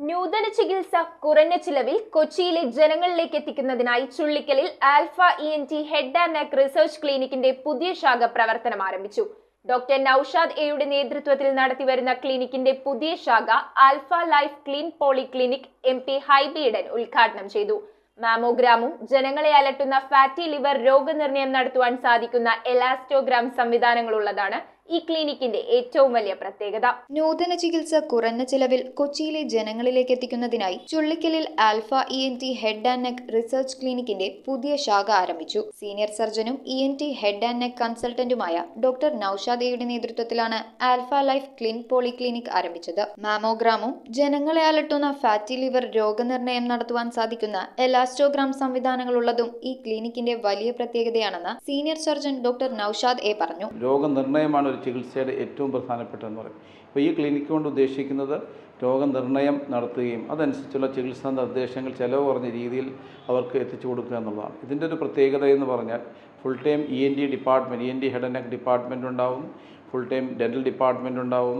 നൂതന ചികിത്സ കുറഞ്ഞ ചിലവിൽ കൊച്ചിയിലെ ജനങ്ങളിലേക്ക് എത്തിക്കുന്നതിനായി ചുള്ളിക്കലിൽ alpha ENT head and neck research ക്ലിനിക്കിന്റെ പുതിയ ശാഖ പ്രവർത്തനം ആരംഭിച്ചു. ഡോക്ടർ നൌഷാദ് എയുടെ നേതൃത്വത്തിൽ നടത്തിവരുന്ന ക്ലിനിക്കിന്റെ പുതിയ ശാഖ alpha life clean polyclinic MP Hibi Eden ഉദ്ഘാടനം ചെയ്തു. മാമോഗ്രാമും ജനങ്ങളെ അലട്ടുന്ന ഫാറ്റി ലിവർ രോഗനിർണയം നടത്തുവാൻ സാധിക്കുന്ന എലാസ്റ്റോഗ്രാം സംവിധാനങ്ങളുള്ളതാണ് ഈ ക്ലിനിക്കിന്റെ ഏറ്റവും വലിയ പ്രത്യേകത. നൂതന ചികിത്സ കുറഞ്ഞ ചിലവിൽ കൊച്ചിയിലെ ജനങ്ങളിലേക്ക് എത്തിക്കുന്നതിനായി ചുള്ളിക്കലിൽ alpha ENT head and neck research ക്ലിനിക്കിന്റെ പുതിയ ശാഖ ആരംഭിച്ചു. സീനിയർ സർജനും ENT ഹെഡ് ആൻഡ് നെക്ക് കൺസൾട്ടന്റുമായ ഡോക്ടർ നൌഷാദ് എയുടെ നേതൃത്വത്തിലാണ് ആൽഫ ലൈഫ് ക്ലീൻ പോളിക്ലിനിക് ആരംഭിച്ചത്. മാമോഗ്രാമും ജനങ്ങളെ അലട്ടുന്ന ഫാറ്റി ലിവർ രോഗനിർണയം നടത്തുവാൻ സാധിക്കുന്ന എലാസ്റ്റോഗ്രാം സംവിധാനങ്ങളുള്ളതും ഈ ക്ലിനിക്കിന്റെ വലിയ പ്രത്യേകതയാണെന്ന് senior surgeon doctor Naushad A പറഞ്ഞു. രോഗനിർണയമാണ് ചികിത്സയുടെ ഏറ്റവും പ്രധാനപ്പെട്ടതെന്ന് പറയും. അപ്പോൾ ഈ ക്ലിനിക്ക് കൊണ്ട് ഉദ്ദേശിക്കുന്നത് രോഗനിർണയം നടത്തുകയും അതനുസരിച്ചുള്ള ചികിത്സാ നിർദ്ദേശങ്ങൾ ചിലവ് കുറഞ്ഞ രീതിയിൽ അവർക്ക് എത്തിച്ചു കൊടുക്കുക എന്നുള്ളതാണ്. ഇതിൻ്റെ ഒരു പ്രത്യേകത എന്ന് പറഞ്ഞാൽ full time ENT department, ENT head and neck department ഉണ്ടാവും, ഫുൾ ടൈം ഡെൻ്റൽ ഡിപ്പാർട്ട്മെൻറ്റ് ഉണ്ടാവും,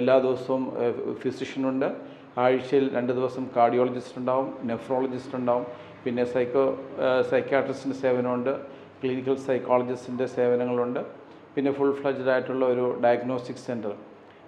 എല്ലാ ദിവസവും ഫിസിഷ്യനുണ്ട്, ആഴ്ചയിൽ 2 ദിവസം കാർഡിയോളജിസ്റ്റ് ഉണ്ടാവും, നെഫ്രോളജിസ്റ്റ് ഉണ്ടാവും, പിന്നെ സൈക്യാട്രിസ്റ്റിൻ്റെ സേവനമുണ്ട്, ക്ലിനിക്കൽ സൈക്കോളജിസ്റ്റിൻ്റെ സേവനങ്ങളുണ്ട്, പിന്നെ ഫുൾ ഫ്ലഡ്ജഡ് ആയിട്ടുള്ള ഒരു ഡയഗ്നോസ്റ്റിക് സെൻറ്റർ.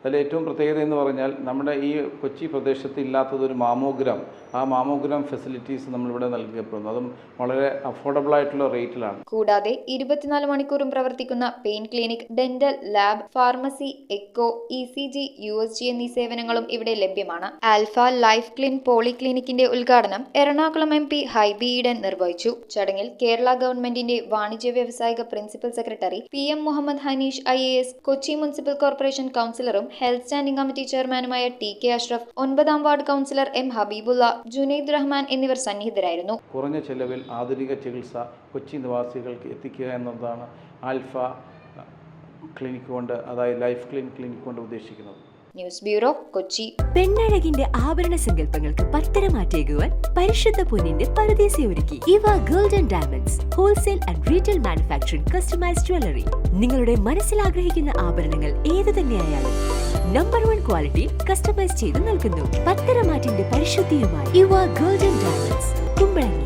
അതിൽ ഏറ്റവും പ്രത്യേകത എന്ന് പറഞ്ഞാൽ നമ്മുടെ ഈ കൊച്ചി പ്രദേശത്ത് ഇല്ലാത്തതൊരു മാമോഗ്രാം. ആ മാമോഗ്രാം ഫെസിലിറ്റീസ് നമ്മളിവിടെ നൽകപ്പെടുന്നു. അതും വളരെ അഫോർഡബിൾ ആയിട്ടുള്ള റേറ്റിലാണ്. കൂടാതെ 24 മണിക്കൂറും പ്രവർത്തിക്കുന്ന pain clinic, dental lab, pharmacy, echo, ECG, USG എന്നീ സേവനങ്ങളും ഇവിടെ ലഭ്യമാണ്. ആൽഫ ലൈഫ് ക്ലീൻ പോളിക്ലിനിക്കിന്റെ ഉദ്ഘാടനം എറണാകുളം MP ഹൈബി ഈഡൻ നിർവഹിച്ചു. ചടങ്ങിൽ കേരള ഗവൺമെന്റിന്റെ വാണിജ്യ വ്യവസായിക principal secretary PM Muhammad Hanish IAS, Kochi municipal corporation കൗൺസിലറും ഹെൽത്ത് സ്റ്റാൻഡിംഗ് കമ്മിറ്റി ചെയർമാനുമായ TK അഷ്റഫ്, 9ാം ward councillor M Habibulla, Junaid Rahman എന്നിവർ സന്നിഹിതരായിരുന്നു. കുറഞ്ഞ ചെലവിൽ ആധുനിക ചികിത്സ കൊച്ചി നിവാസികൾക്ക് എത്തിക്കുക എന്നതാണ് ആൽഫ ക്ലിനിക് കൊണ്ട്, അതായത് ലൈഫ് ക്ലീൻ ക്ലിനിക് കൊണ്ട് ഉദ്ദേശിക്കുന്നത്. News bureau, Kochi. പെണ്ണഴകിന്റെ ആഭരണ സങ്കല്പങ്ങൾക്ക് പത്തരമാറ്റേകുവാൻ പരിശുദ്ധ പൊന്നിന്റെ പറുദീസ ഒരുക്കി ഇവ golden diamonds wholesale and retail manufacturing customised jewellery. നിങ്ങളുടെ മനസ്സിൽ ആഗ്രഹിക്കുന്ന ആഭരണങ്ങൾ ഏതു തന്നെയായാലും നമ്പർ 1 ക്വാളിറ്റി കസ്റ്റമൈസ് ചെയ്ത് നൽകുന്നു. പത്തരമാറ്റിന്റെ പരിശുദ്ധിയുമായി ഇവ ഗോൾഡൻ ഡയമണ്ട്സ്, കുമ്പളങ്ങി.